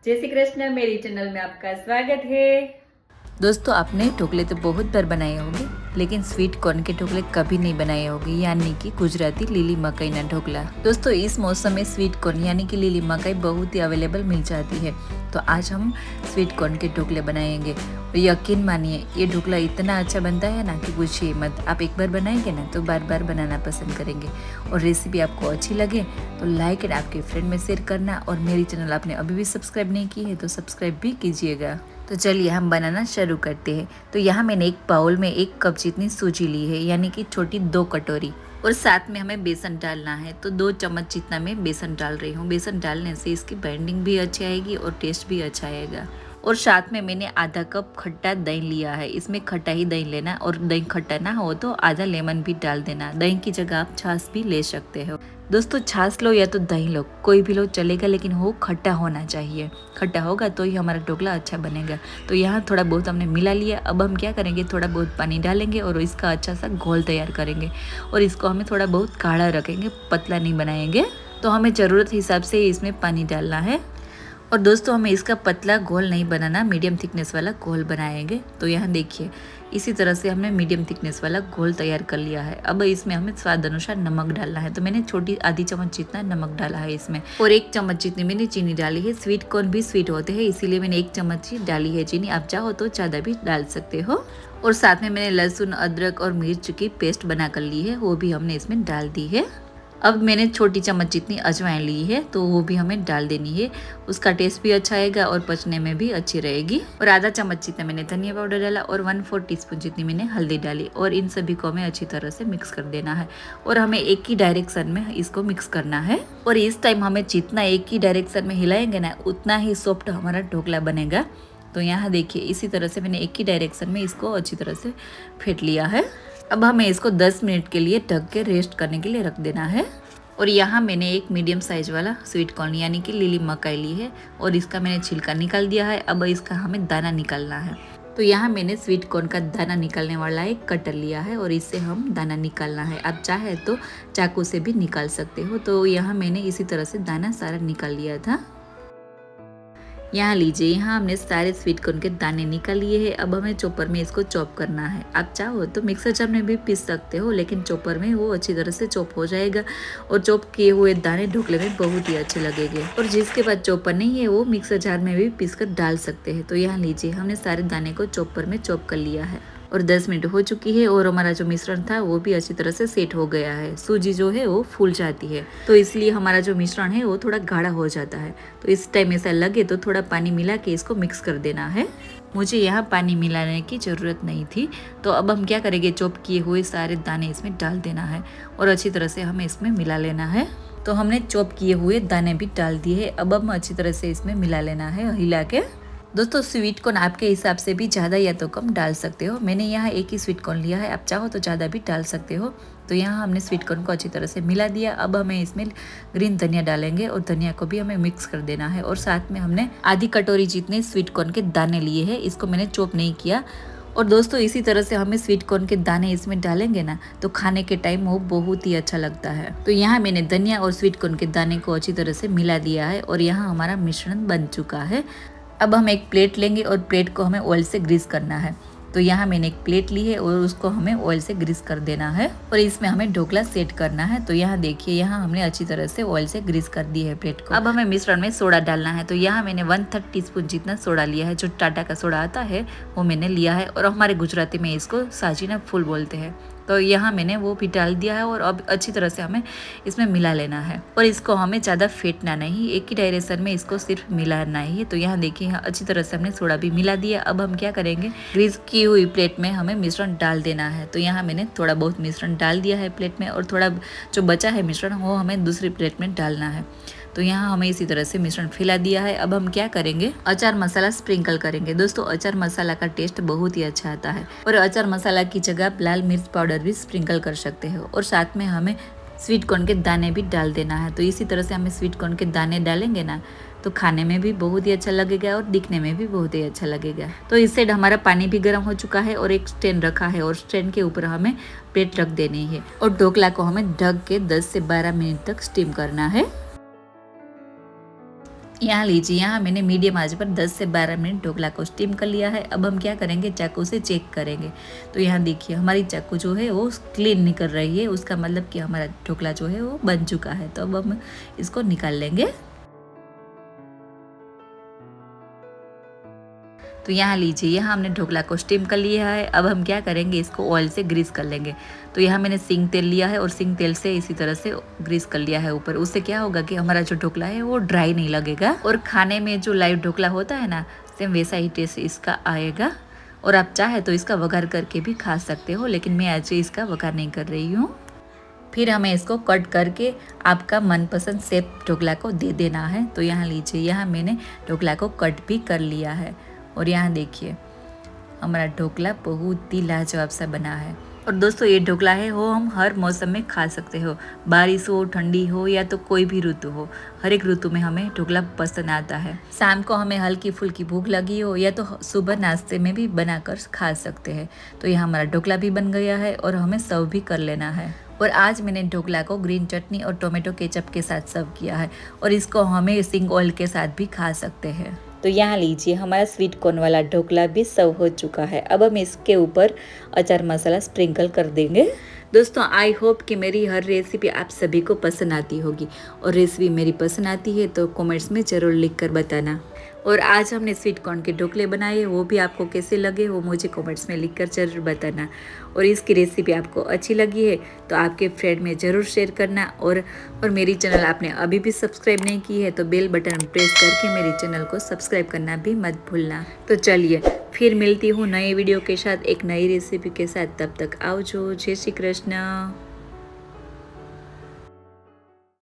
जय श्री कृष्ण। मेरी चैनल में आपका स्वागत है। दोस्तों, आपने ढोकले तो बहुत बार बनाए होंगे, लेकिन स्वीट कॉर्न के ढोकले कभी नहीं बनाए होंगे, यानी कि गुजराती लीली मकई ना ढोकला। दोस्तों, इस मौसम में स्वीट कॉर्न यानी कि लीली मकई बहुत ही अवेलेबल मिल जाती है। तो आज हम स्वीट कॉर्न के ढोकले बनाएंगे और यकीन मानिए ये ढोकला इतना अच्छा बनता है ना कि पूछिए मत। आप एक बार बनाएंगे ना तो बार बार बनाना पसंद करेंगे। और रेसिपी आपको अच्छी लगे तो लाइक एंड आपके फ्रेंड में शेयर करना। और मेरी चैनल आपने अभी भी सब्सक्राइब नहीं की है तो सब्सक्राइब भी कीजिएगा। तो चलिए हम बनाना शुरू करते हैं। तो यहाँ मैंने एक बाउल में 1 कप जितनी सूजी ली है, यानी कि छोटी 2 कटोरी। और साथ में हमें बेसन डालना है, तो 2 चम्मच जितना मैं बेसन डाल रही हूँ। बेसन डालने से इसकी बाइंडिंग भी अच्छी आएगी और टेस्ट भी अच्छा आएगा। और साथ में मैंने आधा कप खट्टा दही लिया है। इसमें खट्टा ही दही लेना, और दही खट्टा ना हो तो आधा लेमन भी डाल देना। दही की जगह आप छाछ भी ले सकते हो। दोस्तों, छाछ लो या तो दही लो, कोई भी लो चलेगा, लेकिन वो खट्टा होना चाहिए। खट्टा होगा तो ही हमारा ढोकला अच्छा बनेगा। तो यहाँ थोड़ा बहुत हमने मिला लिया। अब हम क्या करेंगे, थोड़ा बहुत पानी डालेंगे और इसका अच्छा सा घोल तैयार करेंगे। और इसको हमें थोड़ा बहुत गाढ़ा रखेंगे, पतला नहीं बनाएंगे। तो हमें ज़रूरत हिसाब से इसमें पानी डालना है। और दोस्तों, हमें इसका पतला घोल नहीं बनाना, मीडियम थिकनेस वाला घोल बनाएंगे। तो यहाँ देखिए, इसी तरह से हमने मीडियम थिकनेस वाला घोल तैयार कर लिया है। अब इसमें हमें स्वाद अनुसार नमक डालना है। तो मैंने छोटी आधी चम्मच जितना नमक डाला है इसमें, और 1 चम्मच जितनी मैंने चीनी डाली है। स्वीट कॉर्न भी स्वीट होते हैं, इसीलिए मैंने 1 चम्मच ही डाली है चीनी। आप चाहो तो ज़्यादा भी डाल सकते हो। और साथ में मैंने लहसुन, अदरक और मिर्च की पेस्ट बना कर ली है, वो भी हमने इसमें डाल दी है। अब मैंने छोटी चम्मच जितनी अजवाइन ली है, तो वो भी हमें डाल देनी है। उसका टेस्ट भी अच्छा आएगा और पचने में भी अच्छी रहेगी। और आधा चम्मच जितना मैंने धनिया पाउडर डाला और 1/4 टीस्पून जितनी मैंने हल्दी डाली। और इन सभी को हमें अच्छी तरह से मिक्स कर देना है। और हमें एक ही डायरेक्शन में इसको मिक्स करना है। और इस टाइम हमें जितना एक ही डायरेक्शन में हिलाएंगे ना, उतना ही सॉफ्ट हमारा ढोकला बनेगा। तो यहाँ देखिए, इसी तरह से मैंने एक ही डायरेक्शन में इसको अच्छी तरह से फेंट लिया है। अब हमें इसको 10 मिनट के लिए ढक के रेस्ट करने के लिए रख देना है। और यहाँ मैंने एक मीडियम साइज वाला स्वीट कॉर्न यानी कि लीली मकई ली है, और इसका मैंने छिलका निकाल दिया है। अब इसका हमें दाना निकालना है। तो यहाँ मैंने स्वीट कॉर्न का दाना निकालने वाला एक कटर लिया है, और इससे हम दाना निकालना है। आप चाहे तो चाकू से भी निकाल सकते हो। तो यहाँ मैंने इसी तरह से दाना सारा निकाल लिया था। यहाँ लीजिए, यहाँ हमने सारे स्वीट कॉर्न के दाने निकाल लिए हैं। अब हमें चॉपर में इसको चॉप करना है। आप चाहो तो मिक्सर जार में भी पीस सकते हो, लेकिन चॉपर में वो अच्छी तरह से चॉप हो जाएगा। और चॉप किए हुए दाने ढोकले में बहुत ही अच्छे लगेंगे। और जिसके पास चॉपर नहीं है वो मिक्सर जार में भी पीस कर डाल सकते हैं। तो यहाँ लीजिए, हमने सारे दाने को चॉपर में चॉप कर लिया है। और 10 मिनट हो चुकी है, और हमारा जो मिश्रण था वो भी अच्छी तरह से सेट हो गया है। सूजी जो है वो फूल जाती है, तो इसलिए हमारा जो मिश्रण है वो थोड़ा गाढ़ा हो जाता है। तो इस टाइम ऐसा लगे तो थोड़ा पानी मिला के इसको मिक्स कर देना है। मुझे यहाँ पानी मिलाने की ज़रूरत नहीं थी। तो अब हम क्या करेंगे, चॉप किए हुए सारे दाने इसमें डाल देना है और अच्छी तरह से हमें इसमें मिला लेना है। तो हमने चॉप किए हुए दाने भी डाल दिए है। अब हम अच्छी तरह से इसमें मिला लेना है, हिला के। दोस्तों, स्वीट कॉर्न आपके हिसाब से भी ज़्यादा या तो कम डाल सकते हो। मैंने यहाँ एक ही स्वीट कॉर्न लिया है, आप चाहो तो ज़्यादा भी डाल सकते हो। तो यहाँ हमने स्वीट कॉर्न को अच्छी तरह से मिला दिया। अब हमें इसमें ग्रीन धनिया डालेंगे, और धनिया को भी हमें मिक्स कर देना है। और साथ में हमने आधी कटोरी जितने स्वीट कॉर्न के दाने लिए हैं, इसको मैंने चॉप नहीं किया। और दोस्तों, इसी तरह से हमें स्वीट कॉर्न के दाने इसमें डालेंगे ना, तो खाने के टाइम वो बहुत ही अच्छा लगता है। तो यहाँ मैंने धनिया और स्वीट कॉर्न के दाने को अच्छी तरह से मिला दिया है, और यहाँ हमारा मिश्रण बन चुका है। अब हम एक प्लेट लेंगे, और प्लेट को हमें ऑयल से ग्रीस करना है। तो यहाँ मैंने एक प्लेट ली है, और उसको हमें ऑयल से ग्रीस कर देना है, और इसमें हमें ढोकला सेट करना है। तो यहाँ देखिए, यहाँ हमने अच्छी तरह से ऑयल से ग्रीस कर दी है प्लेट को। अब हमें मिश्रण में सोडा डालना है। तो यहाँ मैंने 1/3 टीस्पून जितना सोडा लिया है। जो टाटा का सोडा आता है वो मैंने लिया है, और हमारे गुजराती में इसको साजीना फूल बोलते हैं। तो यहाँ मैंने वो भी डाल दिया है, और अब अच्छी तरह से हमें इसमें मिला लेना है। और इसको हमें ज़्यादा फेंटना नहीं, एक ही डायरेक्शन में इसको सिर्फ मिलाना ही है। तो यहाँ देखिए, यहाँ अच्छी तरह से हमने सोडा भी मिला दिया। अब हम क्या करेंगे, ग्रीस की हुई प्लेट में हमें मिश्रण डाल देना है। तो यहाँ मैंने थोड़ा बहुत मिश्रण डाल दिया है प्लेट में, और थोड़ा जो बचा है मिश्रण वो हमें दूसरी प्लेट में डालना है। तो यहाँ हमें इसी तरह से मिश्रण फैला दिया है। अब हम क्या करेंगे, अचार मसाला स्प्रिंकल करेंगे। दोस्तों, अचार मसाला का टेस्ट बहुत ही अच्छा आता है, और अचार मसाला की जगह आप लाल मिर्च पाउडर भी स्प्रिंकल कर सकते हो। और साथ में हमें स्वीट कॉर्न के दाने भी डाल देना है। तो इसी तरह से हमें स्वीट कॉर्न के दाने डालेंगे ना, तो खाने में भी बहुत ही अच्छा लगेगा और दिखने में भी बहुत ही अच्छा लगेगा। तो इस साइड हमारा पानी भी गर्म हो चुका है, और एक स्टैंड रखा है, और स्टैंड के ऊपर हमें प्लेट रख देनी है। और ढोकला को हमें ढक के 10 से 12 मिनट तक स्टीम करना है। यहाँ लीजिए, यहाँ मैंने मीडियम आंच पर 10 से 12 मिनट ढोकला को स्टीम कर लिया है। अब हम क्या करेंगे, चाकू से चेक करेंगे। तो यहाँ देखिए हमारी चाकू जो है वो क्लीन निकल रही है, उसका मतलब कि हमारा ढोकला जो है वो बन चुका है। तो अब हम इसको निकाल लेंगे। तो यहाँ लीजिए, यहाँ हमने ढोकला को स्टीम कर लिया है। अब हम क्या करेंगे, इसको ऑयल से ग्रीस कर लेंगे। तो यहाँ मैंने सिंग तेल लिया है और सिंग तेल से इसी तरह से ग्रीस कर लिया है ऊपर। उससे क्या होगा कि हमारा जो ढोकला है वो ड्राई नहीं लगेगा और खाने में जो लाइव ढोकला होता है ना, सेम वैसा ही टेस्ट इसका आएगा। और आप चाहे तो इसका वघार करके भी खा सकते हो, लेकिन मैं आज इसका वघार नहीं कर रही हूँ। फिर हमें इसको कट करके आपका मनपसंद शेप ढोकला को दे देना है। तो यहाँ लीजिए, यहाँ मैंने ढोकला को कट भी कर लिया है और यहाँ देखिए हमारा ढोकला बहुत ही लाजवाब सा बना है। और दोस्तों ये ढोकला है वो हम हर मौसम में खा सकते हो, बारिश हो, ठंडी हो या तो कोई भी ऋतु हो, हर एक ऋतु में हमें ढोकला पसंद आता है। शाम को हमें हल्की फुल्की भूख लगी हो या तो सुबह नाश्ते में भी बनाकर खा सकते हैं। तो यहाँ हमारा ढोकला भी बन गया है और हमें सर्व भी कर लेना है। और आज मैंने ढोकला को ग्रीन चटनी और टोमेटो केचप के साथ सर्व किया है और इसको हमें सिंग ऑयल के साथ भी खा सकते हैं। तो यहाँ लीजिए, हमारा स्वीट कॉर्न वाला ढोकला भी सर्व हो चुका है। अब हम इसके ऊपर अचार मसाला स्प्रिंकल कर देंगे। दोस्तों आई होप कि मेरी हर रेसिपी आप सभी को पसंद आती होगी, और रेसिपी मेरी पसंद आती है तो कमेंट्स में ज़रूर लिख कर बताना। और आज हमने स्वीट कॉर्न के ढोकले बनाए, वो भी आपको कैसे लगे वो मुझे कमेंट्स में लिखकर ज़रूर बताना। और इसकी रेसिपी आपको अच्छी लगी है तो आपके फ्रेंड में ज़रूर शेयर करना। और मेरी चैनल आपने अभी भी सब्सक्राइब नहीं की है तो बेल बटन प्रेस करके मेरे चैनल को सब्सक्राइब करना भी मत भूलना। तो चलिए फिर मिलती हूँ नए वीडियो के साथ, एक नई रेसिपी के साथ। तब तक आओ जो, जय श्री कृष्ण।